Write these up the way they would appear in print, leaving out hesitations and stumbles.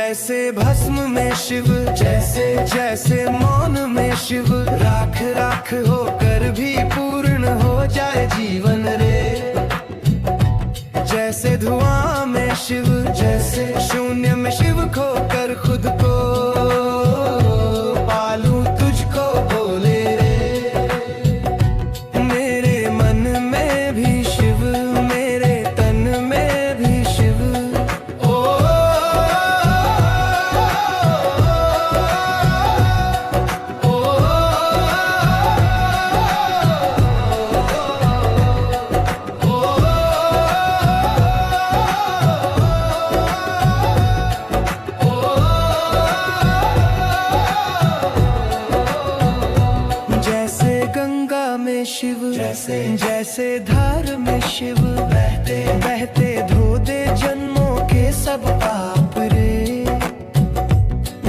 जैसे भस्म में शिव, जैसे जैसे मौन में शिव, राख राख होकर भी पूर्ण हो जाए जीवन रे। जैसे धुआं में शिव, जैसे शून्य में शिव खोकर खुद को पालूं तुझको बोले रे। मेरे मन में भी शिव, मेरे तन में भी शिव। शिव जैसे जैसे धार में शिव, बहते बहते धो दे जन्मों के सब पाप रे।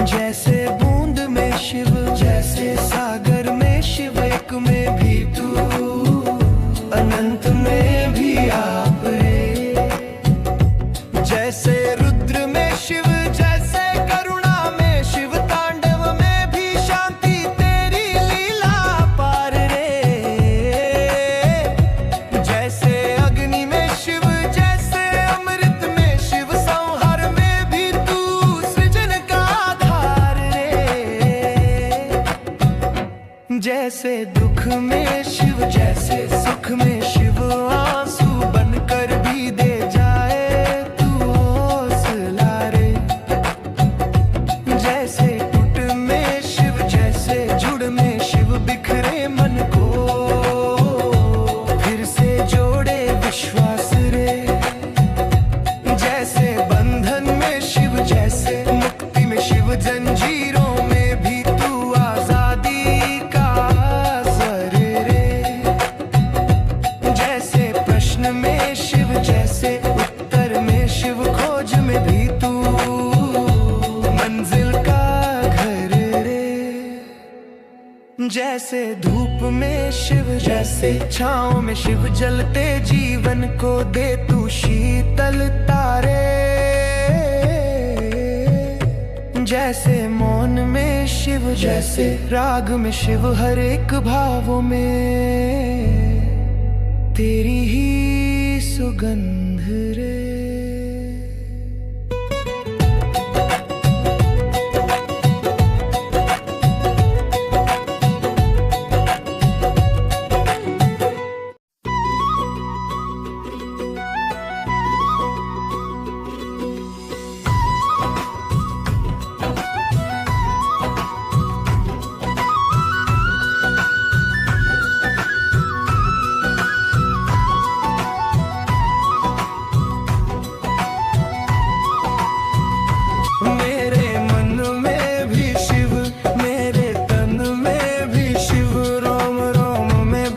जैसे बूंद में शिव, जैसे सागर में शिव, एक में भी तू, अनंत में भी आप रे। जैसे रुद्र में शिव, जैसे करुणा में शिव, तांडव में भी शांति तेरी लीला पार रे। जैसे अग्नि में शिव, जैसे अमृत में शिव, संहार में भी तू सृजन का आधार रे। जैसे दुख में शिव, जैसे सुख में शिव, आंसू बनकर भी दे जाए तू हौसला रे। जैसे टूट में शिव, जैसे जुड़ में शिव, बिखरे मन को फिर से जोड़े विश्वास रे। जैसे बंधन में शिव, जैसे मुक्ति में शिव, जंजीरों में भी तू आजादी का असर रे। जैसे प्रश्न में शिव, जैसे उत्तर में शिव, खोज में भी तू मंजिल का घर रे। जैसे धूप में शिव, जैसे छाँव में शिव, जलते जीवन को दे तू शीतल तारे। जैसे मौन में शिव, जैसे राग में शिव, हर एक भावों में तेरी ही सुगंध रे।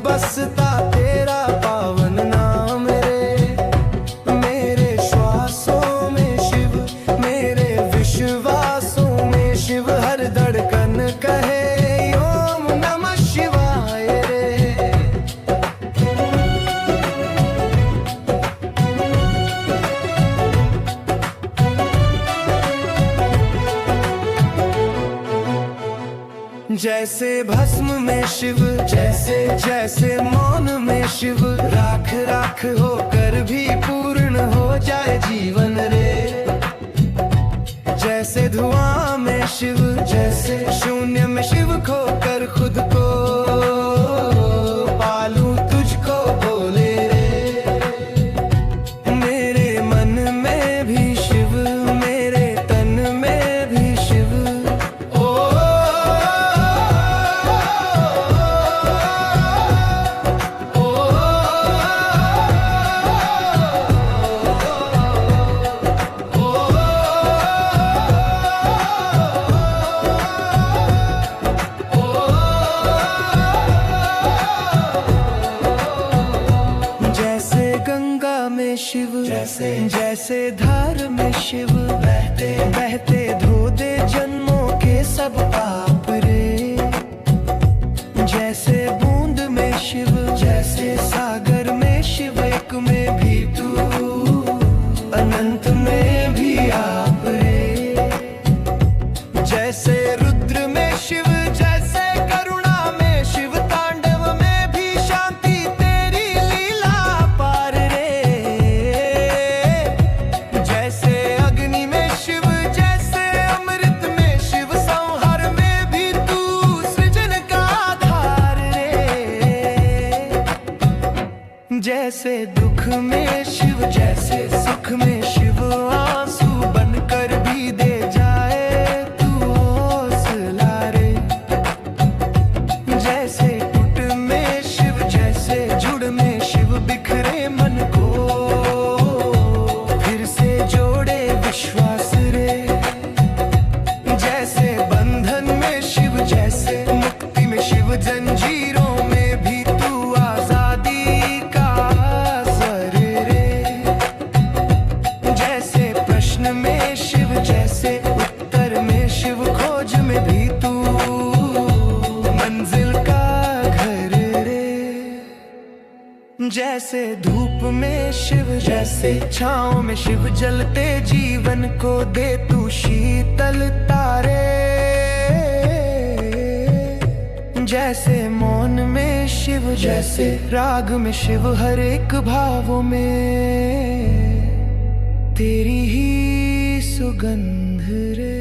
बसता तेरा पावन नाम रे। मेरे श्वासों में शिव, मेरे विश्वासों में शिव, हर धड़कन कहे ओम नमः शिवाय रे। जैसे भस्म में शिव, जैसे जैसे मौन में शिव, राख राख होकर भी पूर्ण हो जाए जीवन रे। जैसे धुआं में शिव, जैसे शून्य में शिव खोकर खुद को पालूं तुझको बोले रे। मेरे मन में भी शिव, मेरे तन में भी शिव। शिव जैसे जैसे धार में शिव, बहते बहते धो दे जन्मों के सब पाप रे। जैसे बूंद में शिव, जैसे सागर में शिव, एक में भी तू, अनंत में भी आप रे। में शिव जैसे, सुख में शिव आंसू बनकर भी दे जाए तू हौसला रे। जैसे टूट में शिव जैसे, जुड़ में शिव बिखरे मन को फिर से जोड़े विश्वास रे। जैसे बंधन में शिव जैसे, मुक्ति में शिव जंजीरों में भी तू आजादी का सर रे। जैसे प्रश्न में शिव जैसे, उत्तर में शिव खोज में भी तू मंजिल का घर रे। जैसे धूप में शिव जैसे, छाँव में शिव जलते जीवन को दे तू शीतलता रे। जैसे मौन में शिव जैसे, राग में शिव हर एक भावों में तेरी ही सुगंध रे।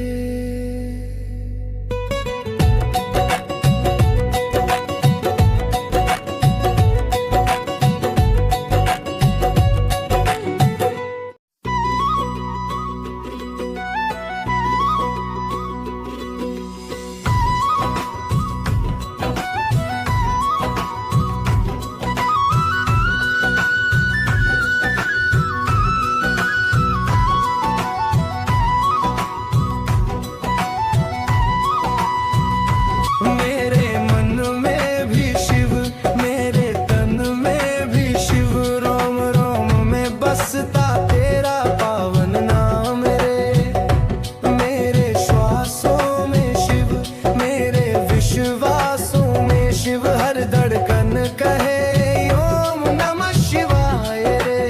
बसता तेरा पावन नाम रे। मेरे श्वासों में शिव, मेरे विश्वासों में शिव, हर धड़कन कहे ओम नमः शिवाय रे।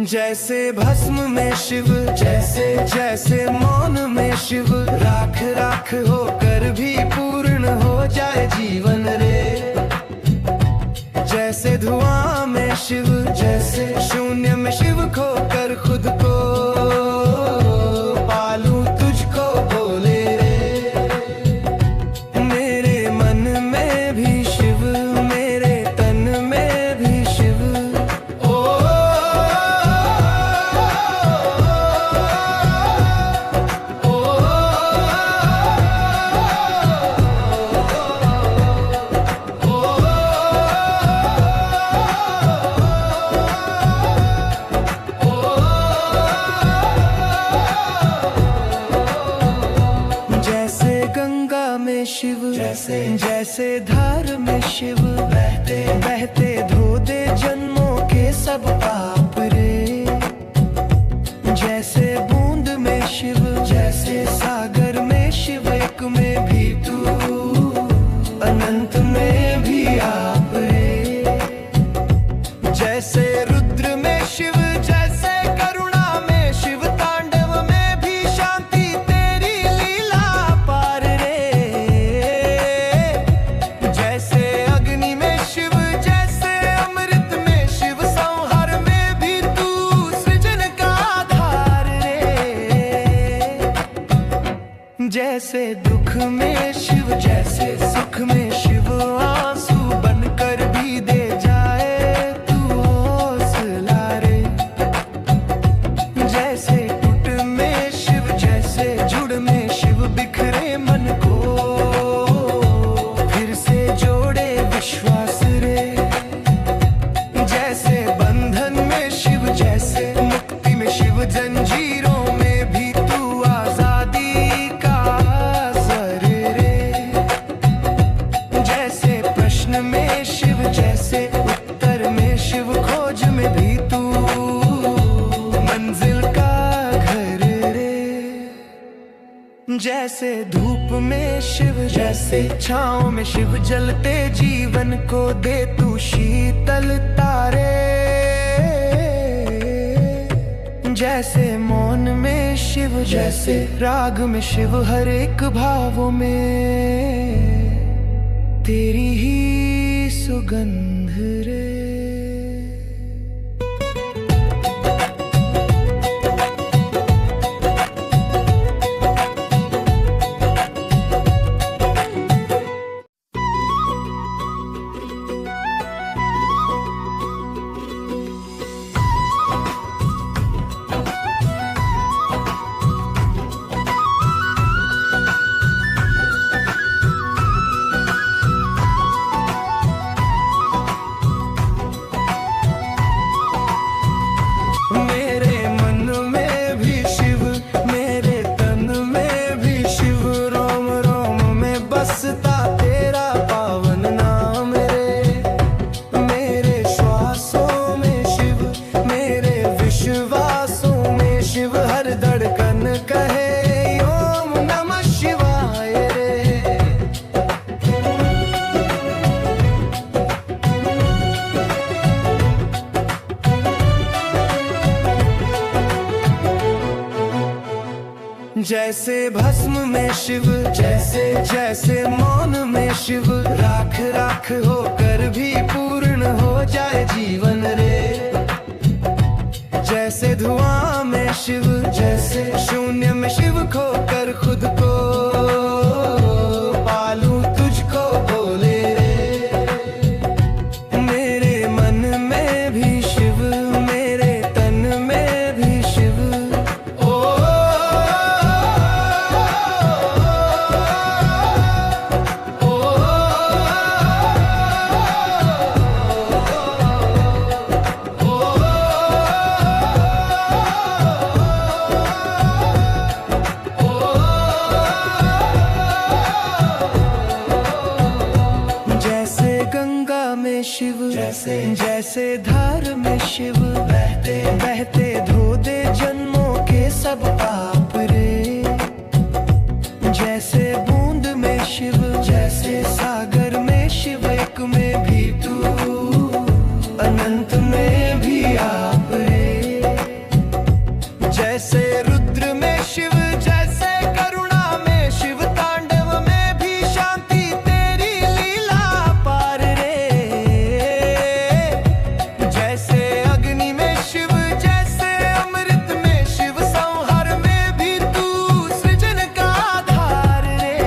जैसे भस्म में शिव जैसे, जैसे मौन में शिव, राख राख होकर भी पूर्ण हो जाए जीवन रे। जैसे धुआं में शिव जैसे, शून्य में शिव खोकर खुद को पालूं तुझको बोले रे। मेरे मन में भी शिव, मेरे तन में भी शिव। शिव जैसे, जैसे धार में शिव बहते बहते धो दे जन्मों के सब पाप रे। जैसे बूंद में शिव जैसे, सागर में शिव, एक में भी तू, अनंत में भी आप रे। जैसे रुद्र में शिव जैसे, करुणा में शिव, तांडव में भी शांति तेरी लीला पार रे। जैसे दुख में शिव जैसे, सुख में शिव आंसू बनकर भी दे जाए तू हौसला रे। जैसे टूट में शिव जैसे, जुड़ में शिव बिखरे मन को फिर से जोड़े विश्वास रे। जैसे बंधन में शिव जैसे, मुक्ति में शिव जंजीरों में भी तू आजादी का में शिव जैसे, उत्तर में शिव खोज में भी तू मंजिल का घर रे। जैसे धूप में शिव जैसे, छाँव में शिव जलते जीवन को दे तू शीतलता रे। जैसे मौन में शिव जैसे, राग में शिव हर एक भावों में तेरी ही सुगंध रे। जैसे भस्म में शिव, जैसे जैसे मौन में शिव, राख राख होकर भी पूर्ण हो जाए जीवन रे। जैसे धुआं में शिव, जैसे शून्य में शिव खोकर खुद को पालूं तुझको बोले रे। मेरे मन में भी शिव, मेरे तन में भी शिव। ओ शिव, जैसे जैसे धार में शिव, बहते बहते धो दे जन्मों के सब पाप रे। जैसे बूंद में शिव, जैसे सागर में शिव, एक में भी तू, अनंत में भी आप रे। जैसे रुद्र में शिव, जैसे करुणा में शिव, तांडव में भी शांति तेरी लीला पार रे। जैसे अग्नि में शिव, जैसे अमृत में शिव, संहार में भी तू सृजन का आधार रे।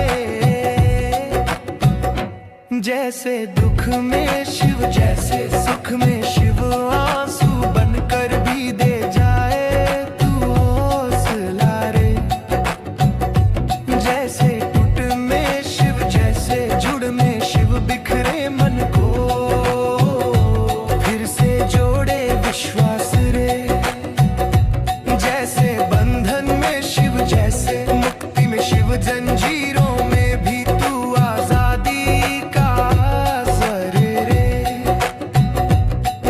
जैसे दुख में शिव, जैसे सुख में शिव, आंसू बनकर भी दे जाए तू हौसला रे। जैसे टूट में शिव, जैसे जुड़ में शिव, बिखरे मन को फिर से जोड़े विश्वास रे। जैसे बंधन में शिव, जैसे मुक्ति में शिव, जंजीरों में भी तू आजादी का सर रे।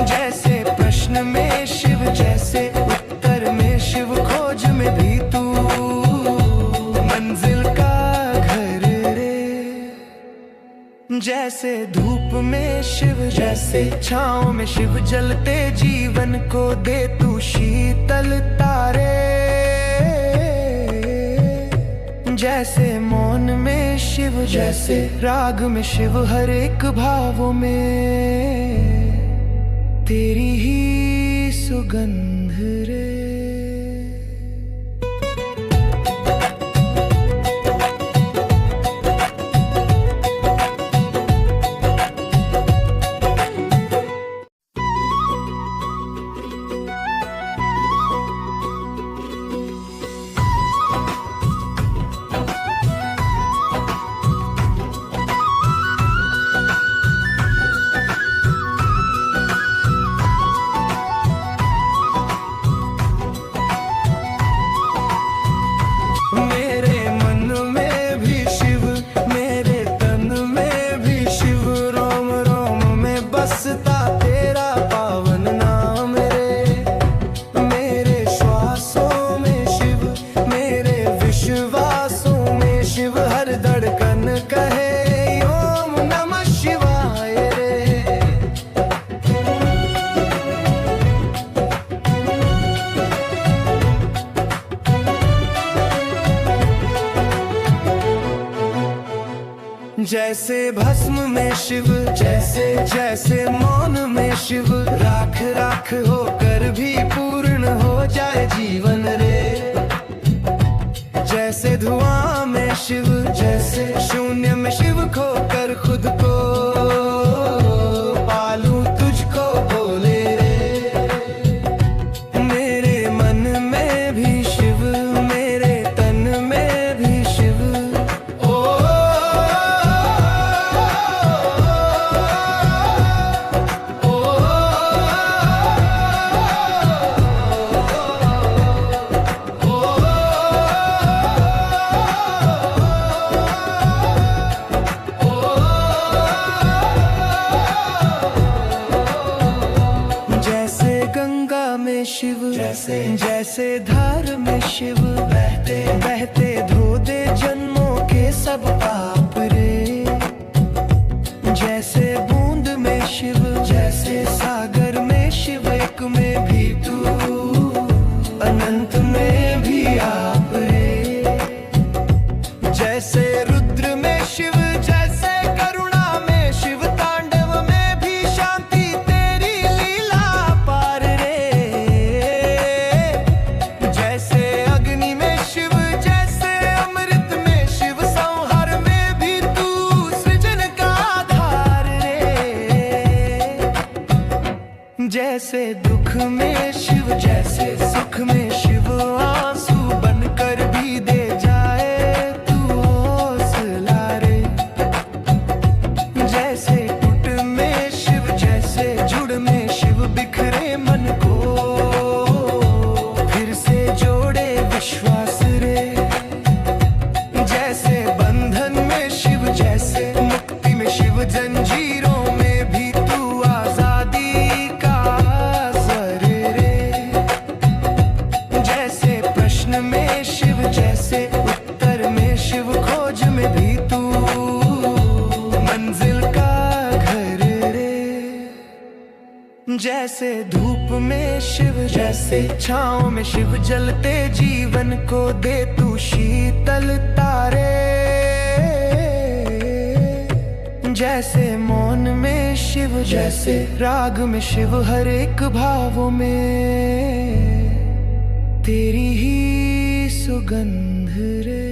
जैसे प्रश्न में शिव, जैसे उत्तर में शिव, खोज में भी तू मंजिल का घर रे। जैसे धूप में शिव, जैसे छाँव में शिव, जलते जीवन को दे तू शीतलता रे। जैसे मौन में शिव, जैसे राग में शिव, हर एक भावों में तेरी ही सुगंध रे। जैसे भस्म में शिव, जैसे जैसे मौन में शिव, राख राख होकर भी पूर्ण हो जाए जीवन रे। जैसे धुआं में शिव, जैसे शून्य में शिव खोकर खुद को पालूं तुझको बोले रे। मेरे मन में भी शिव, मेरे तन में भी शिव। शिव, जैसे जैसे धार में शिव, बहते बहते धो दे जन्मों के सब पाप रे। जैसे बूंद में शिव, जैसे सागर में शिव, एक में भी तू, अनंत में भी आप रे। जैसे दुख में शिव, जैसे सुख में शिव, आंसू बनकर भी दे जाए तू हौसला रे। जैसे टूट में शिव, जैसे जुड़ में शिव, बिखरे मन को फिर से जोड़े विश्वास रे। जैसे बंधन में शिव, जैसे मुक्ति में शिव, जंजीरों में भी तू आजादी का असर रे। जैसे प्रश्न में शिव, जैसे उत्तर में शिव, खोज में भी तू मंजिल का घर रे। जैसे धूप में शिव, जैसे छाँव में शिव, जलते जीवन को दे तू शीतल तारे। जैसे मौन में शिव, जैसे राग में शिव, हर एक भावों में तेरी ही सुगंध रे।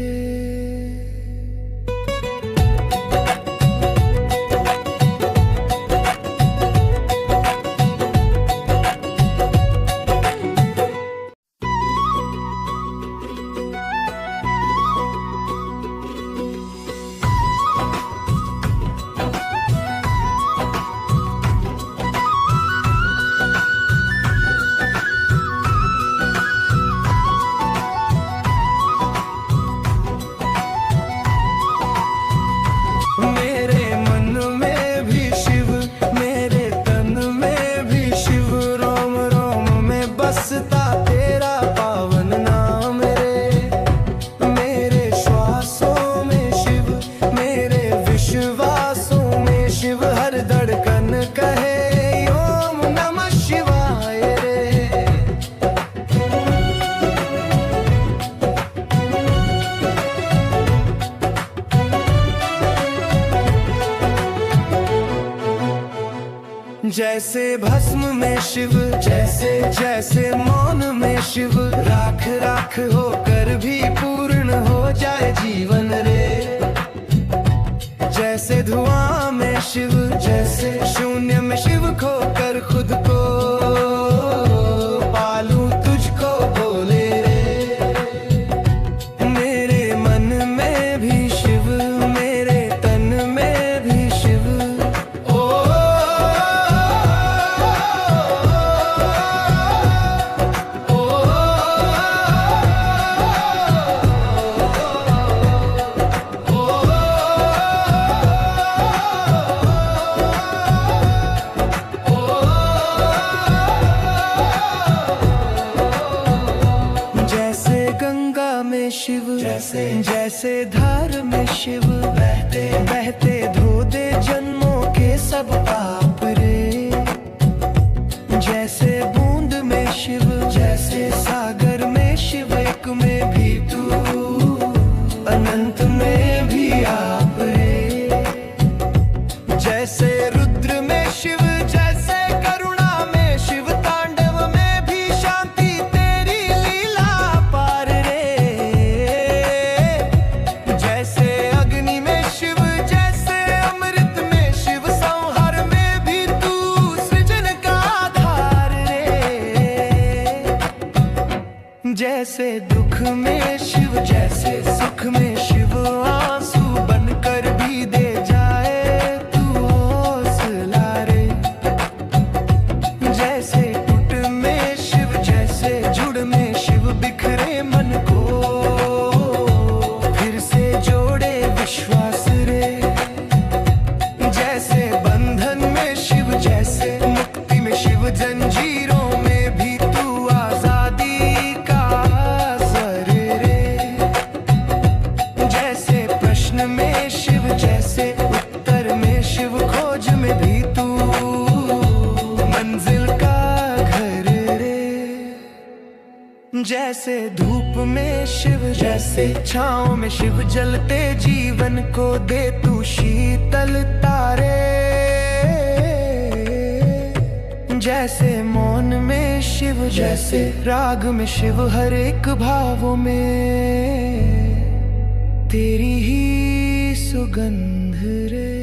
जैसे भस्म में शिव, जैसे जैसे मौन में शिव, राख राख होकर भी पूर्ण हो जाए जीवन रे। जैसे धुआं में शिव, जैसे शून्य में शिव, खोकर खुद को पालूं तुझको बोले रे। मेरे मन में भी शिव, मेरे तन में भी शिव। शिव, जैसे जैसे धार में शिव, बहते बहते धो दे जन्मों के सब पाप रे। जैसे बूंद में शिव, जैसे सागर में शिव, एक में भी तू, अनंत में भी आप रे। जैसे रुद्र में शिव, जैसे करुणा में शिव, तांडव में भी शांति तेरी लीला पार रे। जैसे अग्नि में शिव, जैसे अमृत में शिव, संहार में भी तू सृजन का आधार रे। जैसे दुख में शिव, जैसे सुख में शिव, आंसू बनकर भी दे जाए तू हौसला रे। जैसे टूट में शिव, जैसे जुड़ में शिव, बिखरे मन को फिर से जोड़े विश्वास रे। जैसे बंधन में शिव, जैसे मुक्ति में शिव, जंजीरों में भी तू आजादी का असर रे। जैसे प्रश्न में शिव, जैसे उत्तर में शिव, खोज में भी तू मंजिल का घर रे। जैसे धूप में शिव, जैसे छाँव में शिव, जलते जीवन को दे तू शीतल तारे। जैसे मौन में शिव, जैसे राग में शिव, हर एक भावों में तेरी ही सुगंध रे।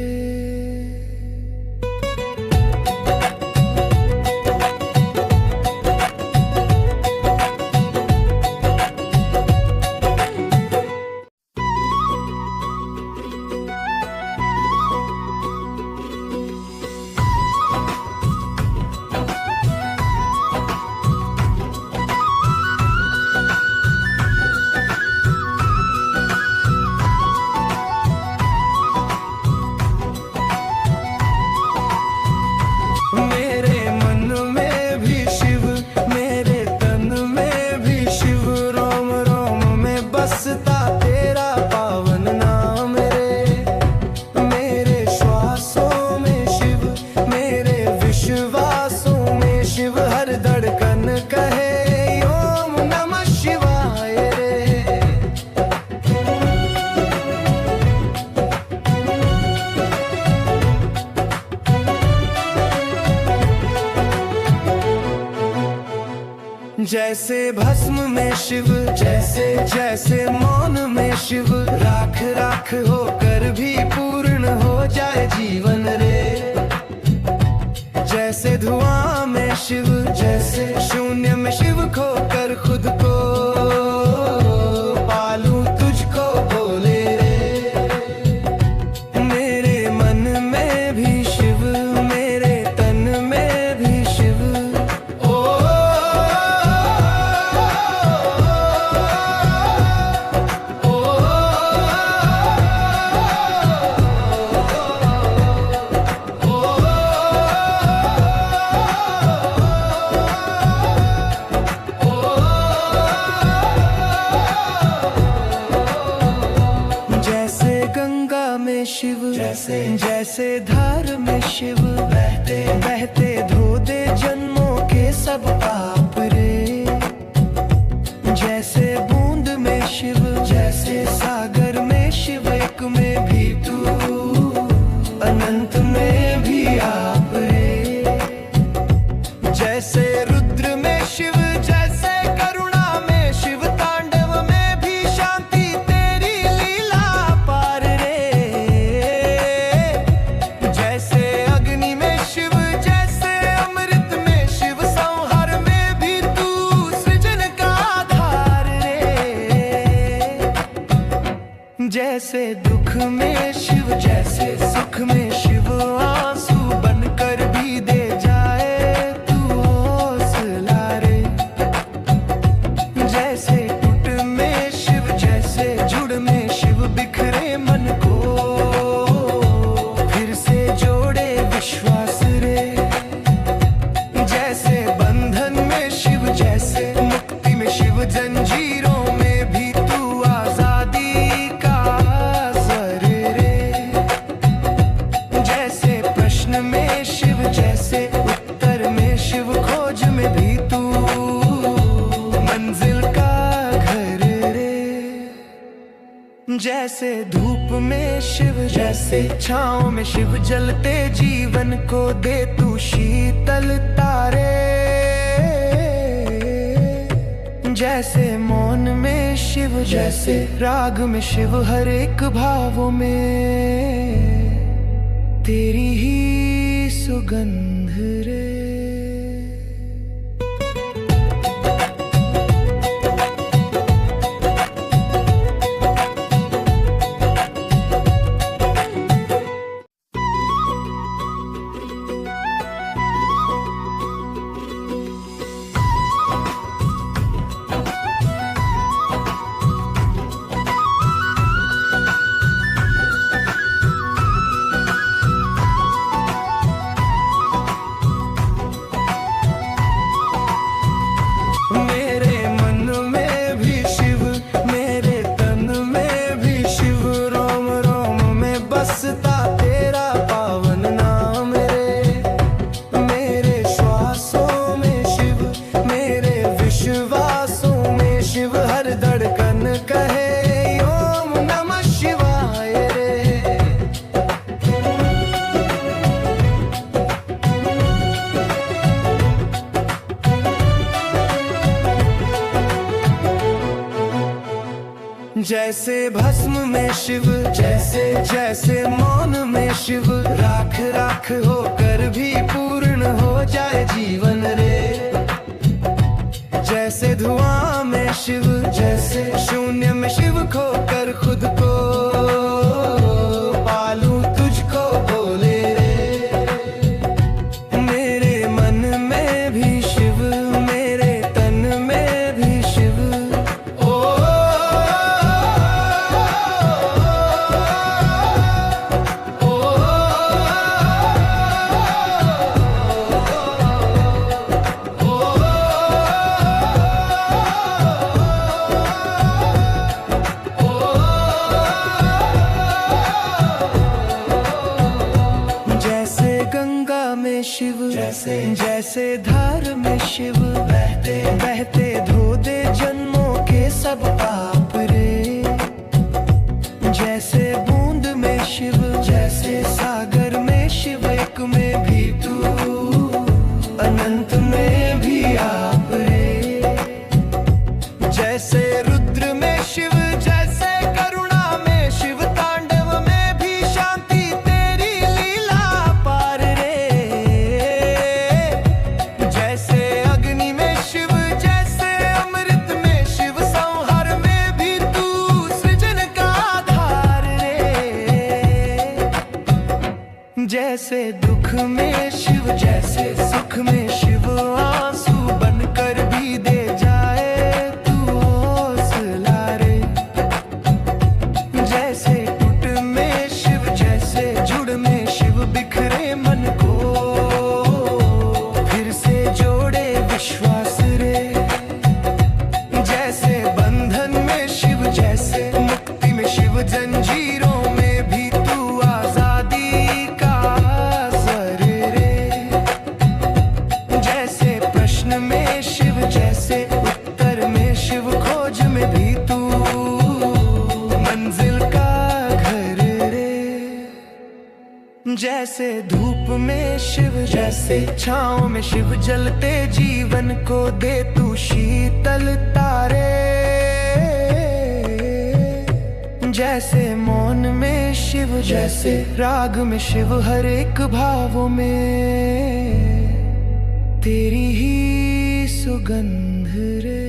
जैसे भस्म में शिव, जैसे जैसे मौन में शिव, राख राख होकर भी पूर्ण हो जाए जीवन रे। जैसे धुआं में शिव, जैसे शून्य में शिव खोकर खुद को पालूं तुझको बोले रे। मेरे मन में भी शिव, मेरे तन में भी शिव। शिव जैसे जैसे धार में शिव, बहते बहते धो दे जन्मों के सब पाप रे। जैसे बूंद में शिव, जैसे सागर में शिव, एक में भी तू, अनंत में भी आप रे। जैसे रुद्र में शिव, जैसे करुणा में शिव, तांडव में भी शांति तेरी लीला पार रे। जैसे अग्नि में शिव, जैसे अमृत में शिव, संहार में भी तू सृजन का आधार रे। जैसे दुख में शिव, जैसे सुख में शिव, आंसू बनकर भी दे जाए तू हौसला रे। जैसे टूट में शिव, जैसे जुड़ में शिव, बिखरे मन को फिर से जोड़े विश्वास रे। जैसे बंधन में शिव, जैसे मुक्ति में शिव, जंजीरों में भी तू आजादी का स्वर रे। जैसे प्रश्न में शिव, जैसे उत्तर में शिव, खोज में भी तू मंजिल का घर रे। जैसे धूप में शिव, जैसे छाँव में शिव, जलते जीवन को दे तू शीतल तारे। जैसे मौन में शिव, जैसे राग में शिव, हर एक भावों में तेरी ही सुगंध रे। तेरा पावन नाम रे। मेरे श्वासों में शिव, मेरे विश्वासों में शिव, हर धड़कन कहे ओम नमः शिवाय रे। जैसे भस्म में शिव, जैसे जैसे मौन में शिव, राख राख होकर भी पूर्ण हो जाए जीवन रे। जैसे धुआं में शिव, जैसे शून्य में शिव खोकर खुद को पालूं तुझको बोले रे। मेरे मन में भी शिव, मेरे तन में भी शिव। शिव जैसे जैसे धार में शिव, बहते बहते धो दे जन्मों के सब पाप रे। जैसे बूंद में शिव, जैसे सागर में शिव, एक में भी तू, अनंत में भी आप रे। जैसे दुख में शिव, जैसे सुख में शिव, आंसू बनकर भी दे जाए तू हौसला रे। जैसे टूट में शिव, जैसे जुड़ में शिव, बिखरे मन को फिर से जोड़े विश्वास रे। जैसे बंधन में शिव, जैसे मुक्ति में शिव, जंजीरों में भी तू आजादी का सर रे। जैसे प्रश्न में शिव, जैसे उत्तर में शिव, खोज में भी तू मंजिल का घर रे। जैसे धूप में शिव, जैसे छाँव में शिव, जलते जीवन को दे तू शीतल तारे। जैसे मौन में शिव, जैसे राग में शिव, हर एक भावों में तेरी ही सुगंध रे।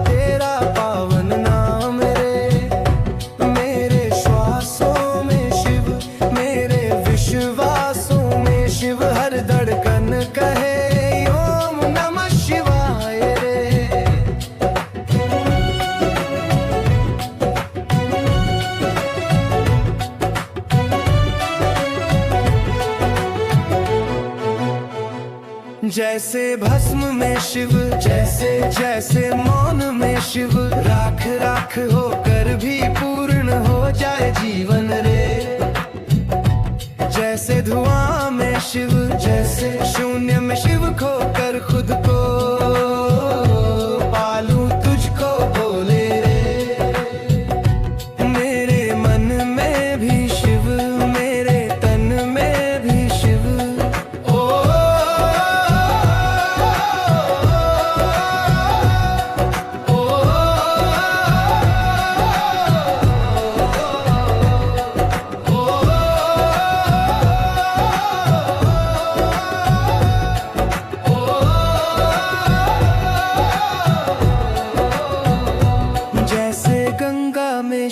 तेरा पावन नाम रे। मेरे श्वासों में शिव, मेरे विश्वासों में शिव, हर धड़कन कहे ओम नमः शिवाय रे। जैसे भस्म में शिव, जैसे जैसे मौन में शिव, राख राख होकर भी पूर्ण हो जाए जीवन रे। जैसे धुआं में शिव, जैसे शून्य में शिव, खोकर खुद को पालूं तुझको बोले रे। मेरे मन में भी शिव, मेरे तन में भी शिव।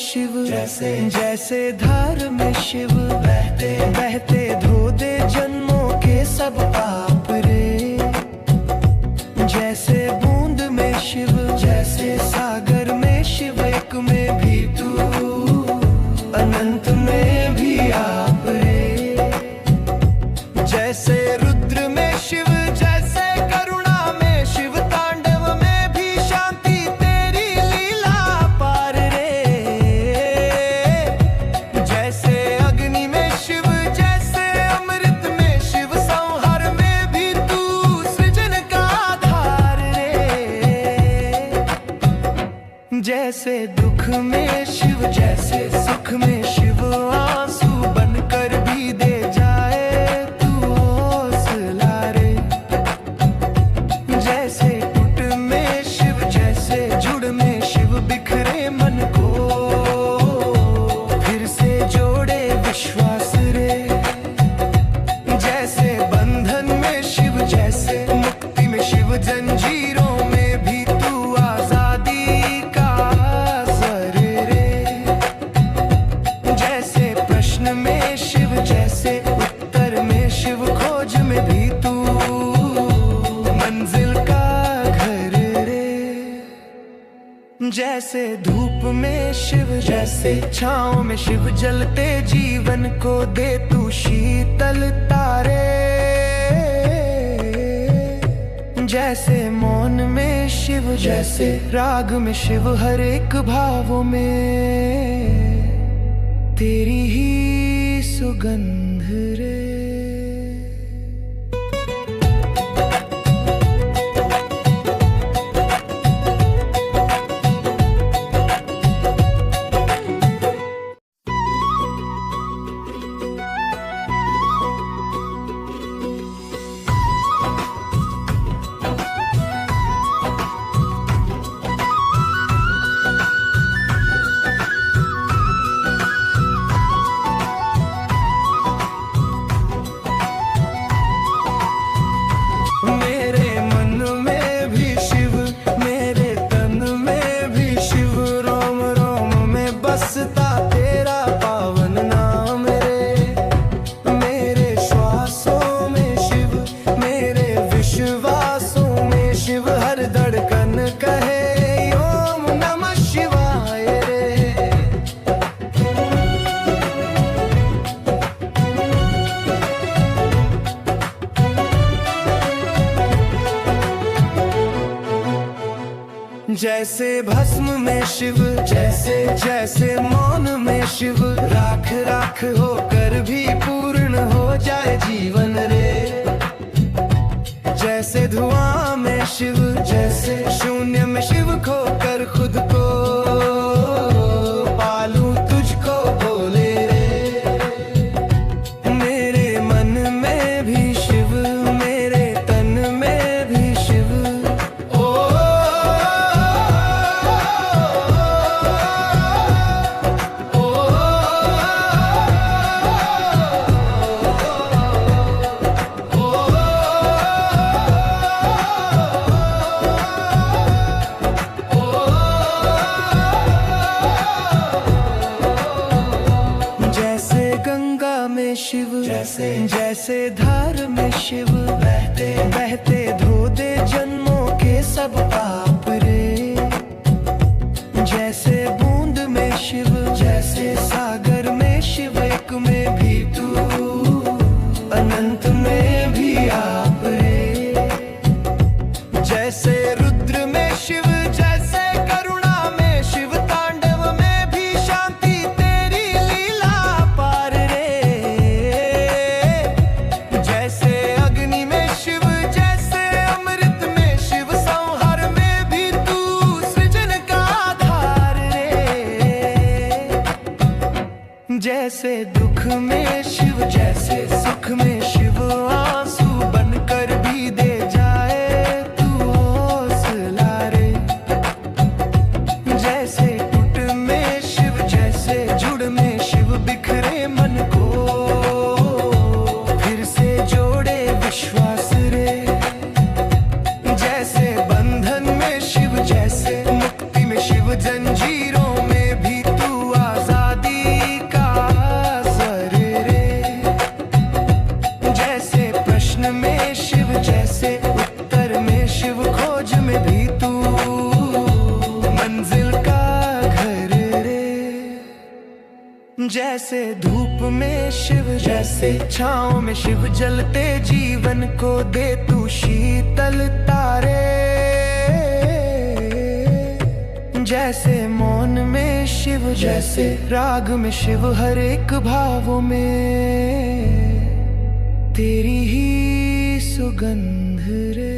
शिव, जैसे जैसे धार में शिव, बहते बहते धो दे जन्मों के सब पाप रे। जैसे बूंद में शिव, जैसे सागर में शिव, एक में भी तू, अनंत में भी आप रे। जैसे रुद्र में शिव, जैसे करुणा में शिव, तांडव में भी शांति तेरी लीला पार रे। जैसे अग्नि में शिव, जैसे अमृत में शिव, संहार में भी तू सृजन का आधार रे। जैसे दुख में शिव, जैसे सुख में शिव, आंसू बनकर भी दे जाए तू हौसला रे। जैसे टूट में शिव, जैसे जुड़ में शिव, बिखरे मन को फिर से जोड़े विश्वास रे। जैसे बंधन में शिव, जैसे मुक्ति में शिव, जंजीरों में भी तू आजादी का सर रे। जैसे प्रश्न में शिव, जैसे उत्तर में शिव, खोज में भी तू मंजिल का घर रे। जैसे धूप में शिव, जैसे छाँव में शिव, जलते जीवन को दे तू शीतल तारे। जैसे मौन में शिव, जैसे राग में शिव, हर एक भावों में तेरी ही सुगंध रे। जैसे भस्म में शिव, जैसे जैसे मौन में शिव, राख राख होकर भी पूर्ण हो जाए जीवन रे। जैसे धुआं में शिव, जैसे शून्य में शिव खोकर खुद को पालूं तुझको भोले रे। मेरे मन में भी शिव, मेरे तन में भी शिव। शिव जैसे जैसे धार में शिव, बहते बहते धो दे जन्मों के सब पाप रे। जैसे बूंद में शिव, जैसे सागर में शिव, एक में भी तू, अनंत में भी आप रे। जैसे रुद्र में शिव, जैसे करुणा में शिव, तांडव में भी शांति तेरी लीला पार रे। जैसे अग्नि में शिव, जैसे अमृत में शिव, संहार में भी तू सृजन का आधार रे। जैसे दुख में शिव, जैसे सुख में शिव, आंसू बनकर भी दे जाए तू हौसला रे। जैसे टूट में शिव, जैसे जुड़ में शिव, बिखरे मन को फिर से जोड़े विश्वास रे। जैसे बंधन में शिव, जैसे मुक्ति में शिव, जंजीरों में भी तू आजादी का असर रे। जैसे प्रश्न में शिव, जैसे उत्तर में शिव, खोज में भी तू मंजिल का घर रे। जैसे धूप में शिव, जैसे छाँव में शिव, जलते जीवन को दे तू शीतल तारे। जैसे मौन में शिव, जैसे राग में शिव, हर एक भावों में तेरी ही सुगंध रे।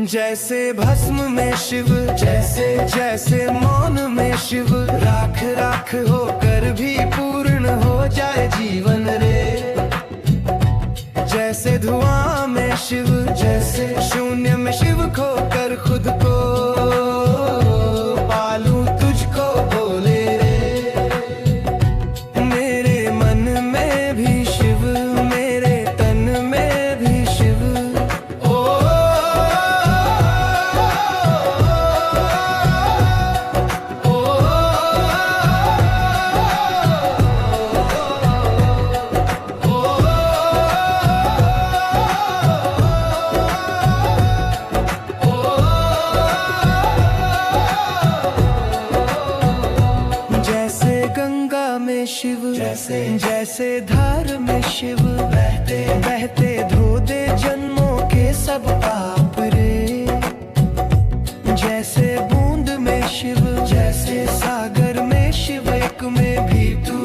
जैसे भस्म में शिव, जैसे जैसे मौन में शिव, राख राख होकर भी पूर्ण हो जाए जीवन रे। जैसे धुआं में शिव, जैसे शून्य में शिव खोकर खुद को पालूं तुझको भोले रे। मेरे मन में भी शिव, मेरे तन में भी शिव। शिव जैसे जैसे धार में शिव, बहते बहते धो दे जन्मों के सब पाप रे। जैसे बूंद में शिव, जैसे सागर में शिव, एक में भी तू,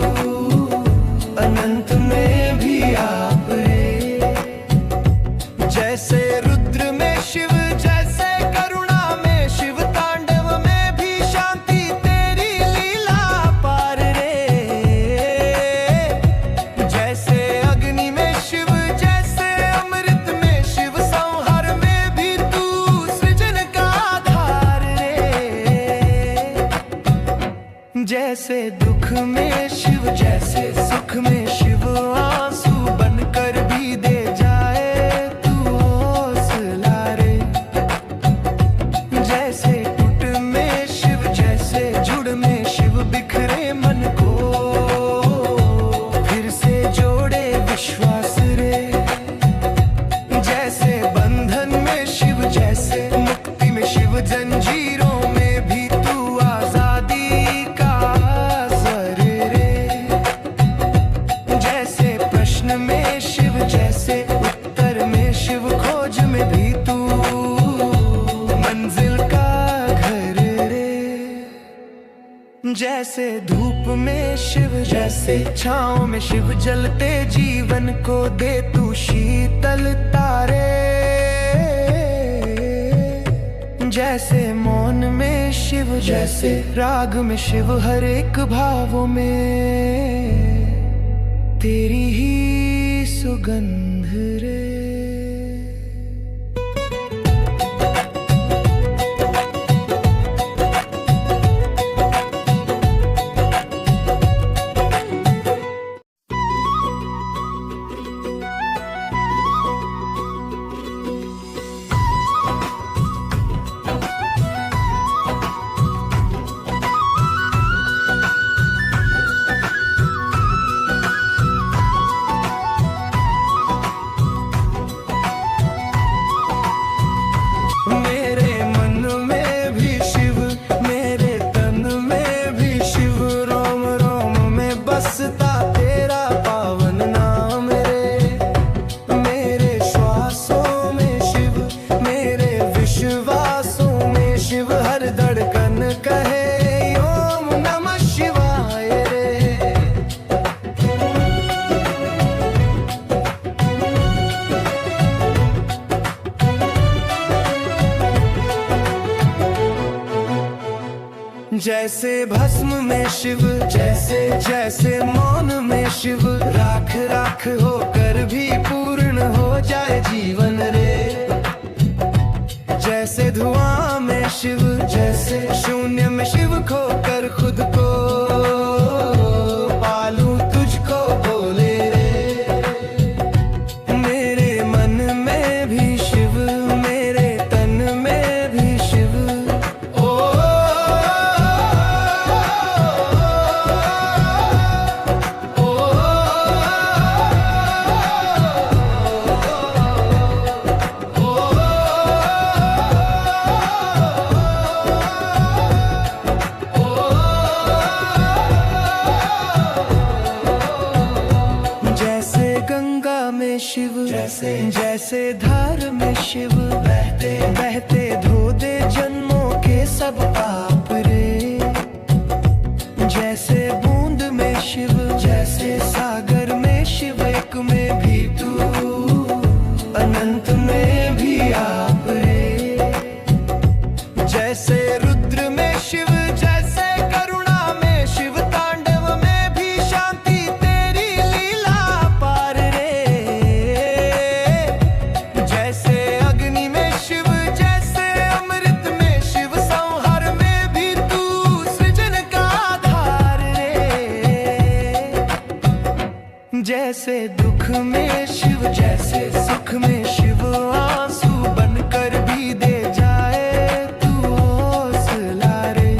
अनंत में भी आप रे। जैसे रुद्र में शिव, जैसे करुणा में शिव, तांडव में भी शांति, तेरी लीला पार रे। जैसे अग्नि में शिव, जैसे अमृत में शिव, संहार में भी तू सृजन का आधार रे। जैसे दुख में शिव, जैसे सुख में शिव, आंसू बनकर भी दे जाए तू हौसला रे। जैसे टूट में शिव, जैसे जुड़ में शिव, बिखरे मन को फिर से जोड़े विश्वास रे। जैसे बंधन में शिव, जैसे मुक्ति में शिव, जंजीरों में भी तू आजादी का स्वर रे। जैसे प्रश्न में शिव, जैसे उत्तर में शिव, खोज में भी तू मंजिल का घर रे। जैसे धूप में शिव, जैसे छाँव में शिव, जलते जीवन को दे तू शीतलता रे। जैसे मौन में शिव, जैसे राग में शिव, हर एक भावों में तेरी ही सुगंध रे। बसता तेरा पावन नाम रे। मेरे श्वासों में शिव, मेरे विश्वासों में शिव, हर धड़कन कहे ओम नमः शिवाय रे। जैसे भस्म में शिव, जैसे जैसे मौन में शिव, राख राख होकर भी पूर्ण हो जाए जीवन रे। जैसे धुआं में शिव, जैसे शून्य में शिव, खोकर खुद को पालूं तुझको बोले रे। मेरे मन में भी शिव, मेरे तन में भी शिव, शिव, जैसे जैसे धार में शिव, बहते बहते धो दे जन्मों के सब पाप रे। जैसे बूंद में शिव, जैसे सागर में शिव, एक में भी तू, अनंत में भी आप रे। जैसे रुद्र में शिव, जैसे करुणा में शिव, तांडव में भी शांति, तेरी लीला पार रे। जैसे दुख में शिव, जैसे सुख में शिव, आंसू बनकर भी दे जाए तू हौसला रे।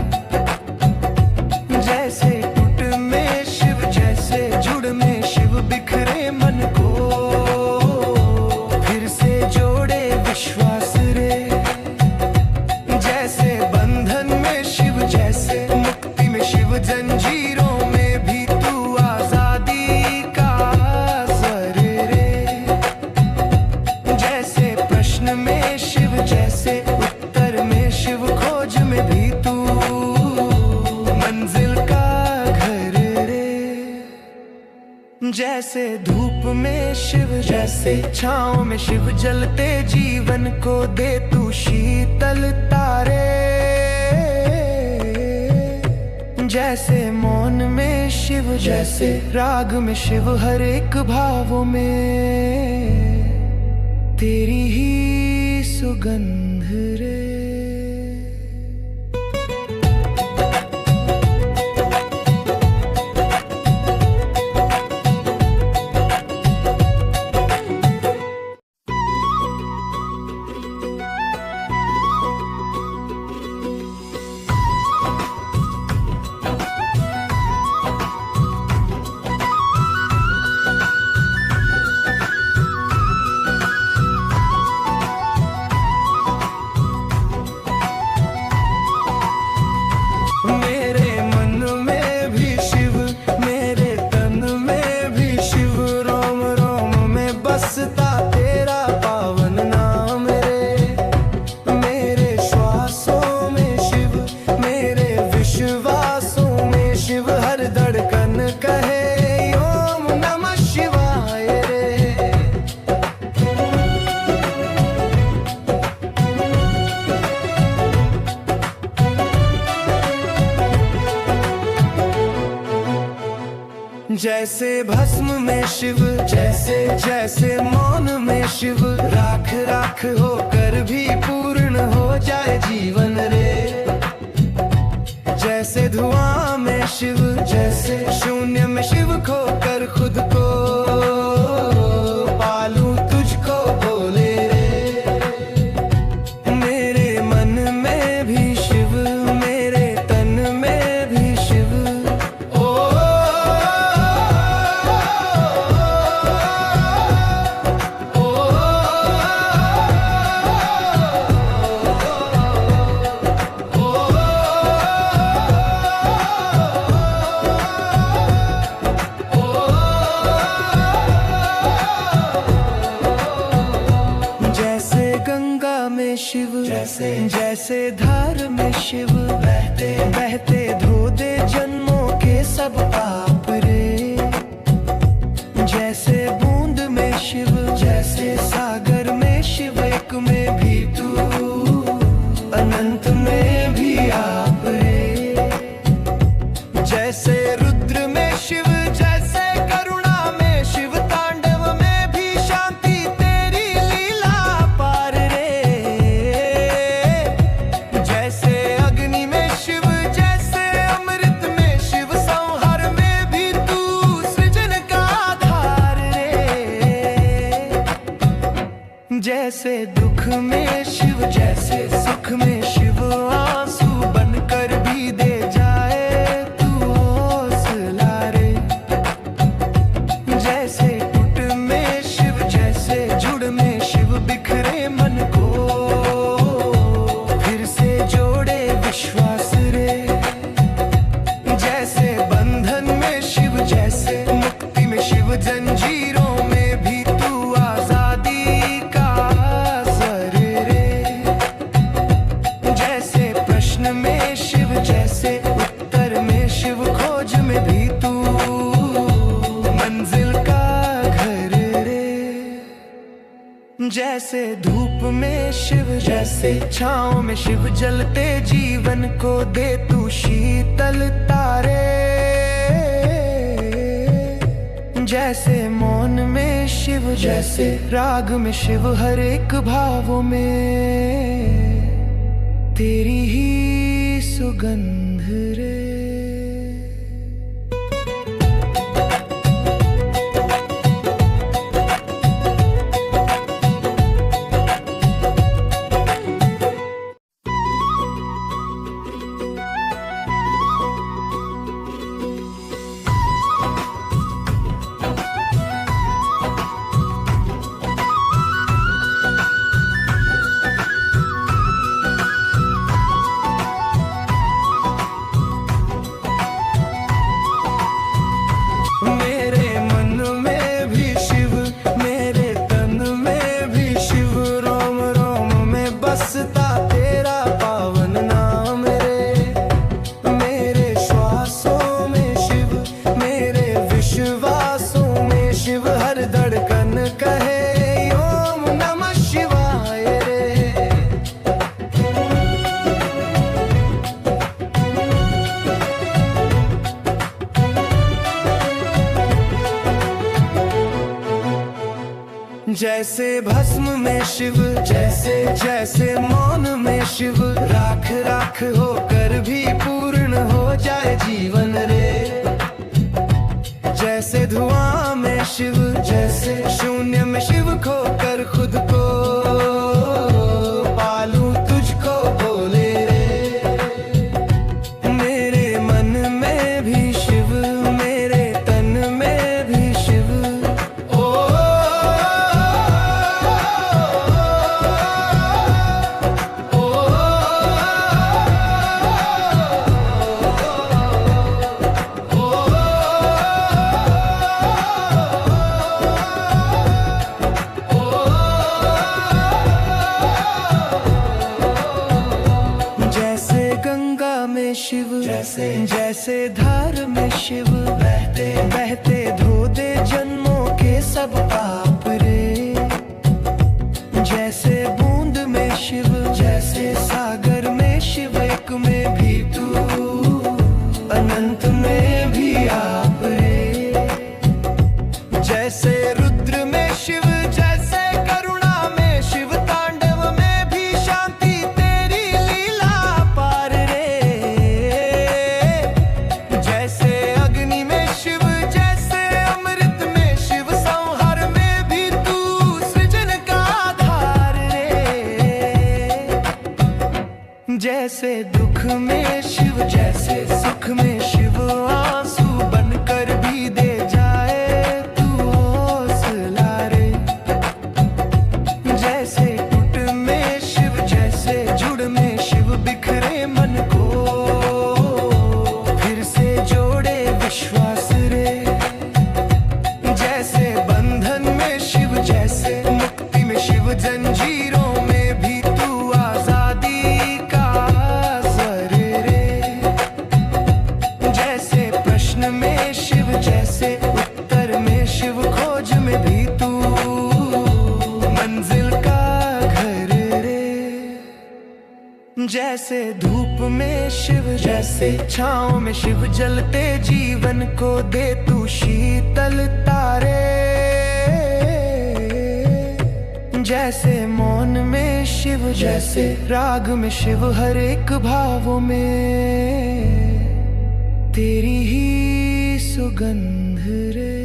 जैसे टूट में शिव, जैसे जुड़ में शिव, बिखरे मन को फिर से जोड़े विश्वास रे। जैसे बंधन में शिव, जैसे मुक्ति में शिव, जंजीरों में भी तू आजादी का स्वर रे। जैसे प्रश्न में शिव, जैसे उत्तर में शिव, खोज में भी तू मंजिल का घर रे। जैसे धूप में शिव, जैसे छाँव में शिव जलते, जीवन को दे तू शीतल तारे। जैसे मौन में शिव, जैसे राग में शिव, हर एक भावों में तेरी ही सुगंध रे। तेरा पावन नाम रे, मेरे श्वासों में शिव, मेरे विश्वासों में शिव, हर धड़कन कहे ओम नमः शिवाय रे। जैसे भस्म में शिव, जैसे जैसे मौन में शिव, राख राख होकर भी पूर्ण हो जाए जीवन रे। जैसे धुआं में शिव, जैसे शून्य में शिव, खोकर खुद को पालूं तुझको बोले रे। मेरे मन में भी शिव, मेरे तन में भी शिव, शिव, जैसे जैसे धार में शिव, बहते बहते धो दे जन्मों के सब पाप रे। जैसे बूंद में शिव, जैसे सागर में शिव, एक में भी तू, अनंत में भी आप रे। जैसे रुद्र में शिव, जैसे करुणा में शिव, तांडव में भी शांति तेरी लीला पार रे। जैसे अग्नि में शिव, जैसे अमृत में शिव, संहार में भी तू सृजन का आधार रे। जैसे दुख में शिव, जैसे सुख में शिव, आंसू बनकर भी दे जाए तू हौसला रे। जैसे टूट में शिव, जैसे जुड़ में शिव, बिखरे मन को फिर से जोड़े विश्वास रे। जैसे बंधन में शिव, जैसे मुक्ति में शिव, जंजीरों में भी तू आजादी का असर रे। जैसे प्रश्न में शिव, जैसे उत्तर में शिव, खोज में भी तू मंजिल का घर रे। जैसे धूप में शिव, जैसे छाँव में शिव जलते, जीवन को दे तू शीतल तारे। जैसे मौन में शिव, जैसे राग में शिव, हर एक भावों में तेरी ही सुगंध रे। जैसे भस्म में शिव, जैसे जैसे मौन में शिव, राख राख होकर भी पूर्ण हो जाए जीवन रे। जैसे धुआं में शिव, जैसे शून्य में शिव खोकर खुद को पालूं तुझको बोले रे। मेरे मन में भी शिव, मेरे तन में भी शिव। ओ शिव, जैसे जैसे धार में शिव, बहते बहते धो दे जन्मों के सब पाप रे। जैसे बूंद में शिव, जैसे सागर में शिव, एक में भी तू, अनंत में भी आप रे। जैसे रुद्र में शिव, जैसे करुणा में शिव, तांडव में भी शांति तेरी लीला पार रे। जैसे अग्नि में शिव, जैसे अमृत में शिव, संहार में भी तू सृजन का आधार रे। जैसे दुख में शिव, जैसे सुख में शिव, आंसू बनकर भी दे जाए तू हौसला रे। जैसे टूट में शिव, जैसे जुड़ में शिव, बिखरे मन को फिर से जोड़े विश्वास रे। जैसे बंधन में शिव, जैसे मुक्ति में शिव, जंजीरों में भी तू आजादी का असर रे। जैसे प्रश्न में शिव, जैसे उत्तर में शिव, खोज में भी तू मंजिल का घर रे। जैसे धूप में शिव, जैसे छाँव में शिव, जलते जीवन को दे तू शीतल तारे। जैसे मौन में शिव, जैसे राग में शिव, हर एक भावों में तेरी ही सुगंध रे।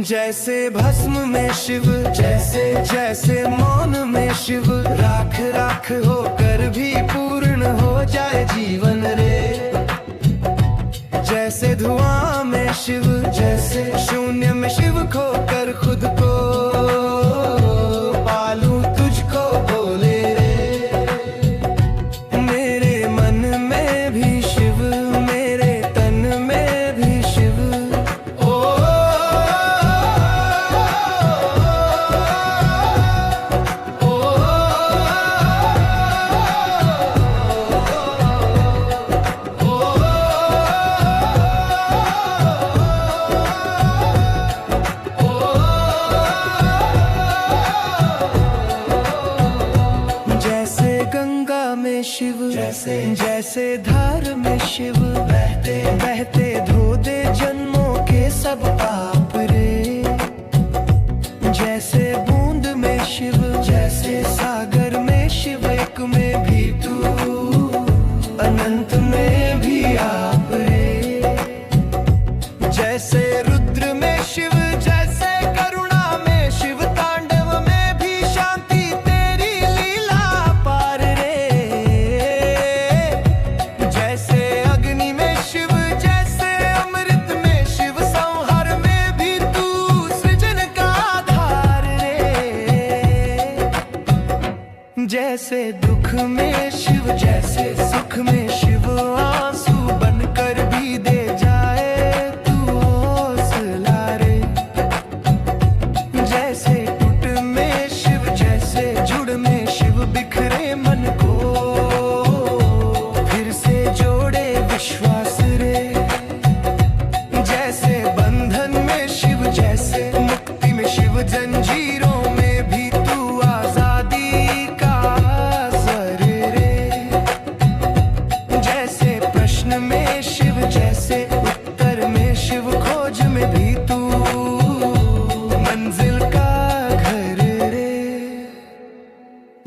जैसे भस्म में शिव, जैसे जैसे मौन में शिव, राख राख होकर भी पूर्ण हो जाए जीवन रे। जैसे धुआं में शिव, जैसे शून्य में शिव खोकर खुद को पालूं तुझको बोले रे। मेरे मन में भी शिव, मेरे तन में भी शिव। शिव, जैसे जैसे धार में शिव, बहते बहते धो दे जन्मों के सब पाप रे। जैसे बूंद में शिव, जैसे सागर में शिव, एक में भी तू, अनंत में भी आप रे। रुद्र में शिव जैसे, करुणा में शिव, तांडव में भी शांति, तेरी लीला पार रे। जैसे अग्नि में शिव, जैसे अमृत में शिव, संहार में भी तू सृजन का आधार रे। जैसे दुख में शिव, जैसे सुख में शिव, आंसू बनकर भी दे जाए तू हौसला रे। जैसे टूट में शिव, जैसे जुड़ में शिव, बिखरे मन को फिर से जोड़े विश्वास रे। जैसे बंधन में शिव, जैसे मुक्ति में शिव, जंजीरों में भी तू आजादी का असर रे। जैसे प्रश्न में शिव, जैसे उत्तर में शिव, खोज में भी तू मंजिल का घर रे।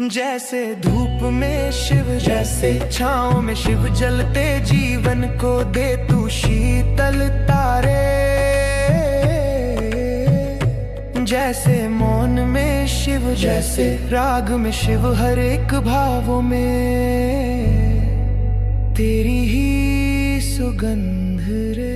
जैसे धूप में शिव, जैसे छाँव में शिव, जलते जीवन को दे तू शीतलता रे। जैसे मौन में शिव, जैसे राग में शिव, हर एक भावों में तेरी ही सुगंध रे।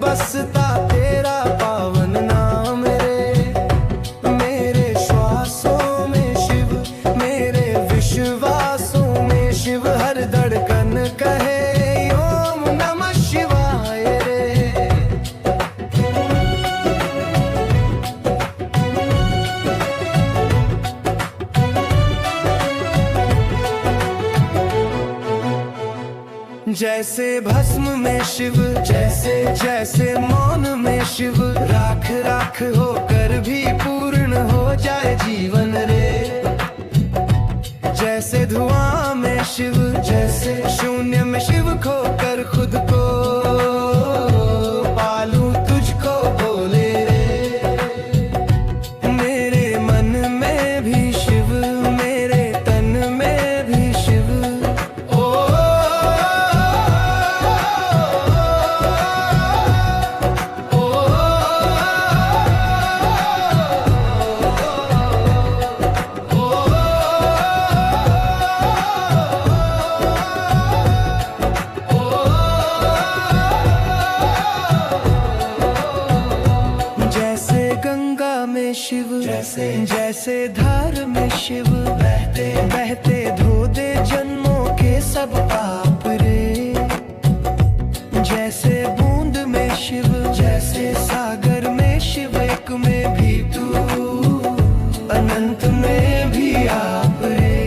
बसता तेरा पावन नाम रे। मेरे श्वासों में शिव, मेरे विश्वासों में शिव, हर धड़कन कहे ओम नमः शिवाय रे। जैसे भस्म में शिव, जैसे जैसे मौन में शिव, राख राख होकर भी पूर्ण हो जाए जीवन रे। जैसे धुआं में शिव, जैसे शून्य में शिव, खोकर खुद को पालूं तुझको बोले रे। मेरे मन में भी शिव, मेरे तन में भी शिव, शिव, जैसे जैसे धार में शिव, बहते बहते धो दे जन्मों के सब पाप रे। जैसे बूंद में शिव, जैसे सागर में शिव, एक में भी तू, अनंत में भी आप रे।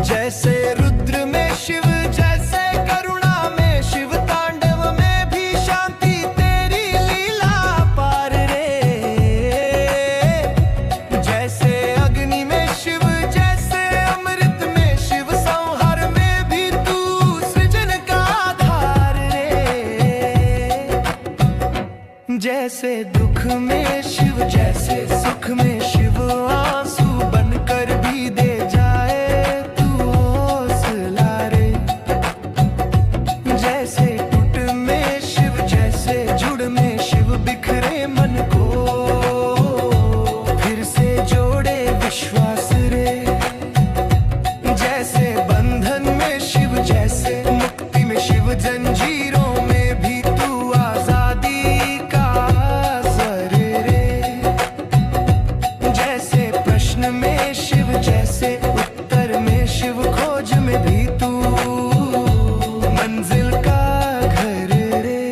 जैसे रुद्र में शिव, जैसे करुणा में शिव, तांडव में भी शांति, तेरी लीला पार रे। जैसे अग्नि में शिव, जैसे अमृत में शिव, संहार में भी तू सृजन का आधार रे। जैसे दुख में शिव, जैसे सुख में शिव, आंसू बनकर भी दे जाए तू हौसला रे। जैसे टूट में शिव, जैसे जुड़ में शिव, बिखरे मन को फिर से जोड़े विश्वास रे। जैसे बंधन में शिव, जैसे मुक्ति में शिव, जंजीरों में भी तू आजादी का असर रे। जैसे प्रश्न में शिव, जैसे उत्तर में शिव, खोज में भी तू मंजिल का घर रे।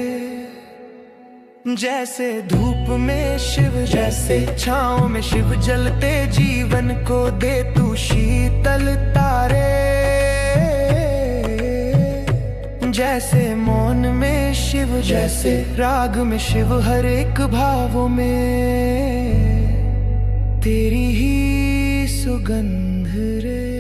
जैसे धूप में शिव जैसे छाँव में शिव जलते जीवन को दे तू शीतल तारे। जैसे मौन में शिव जैसे राग में शिव हर एक भावों में तेरी ही सुगंध रे।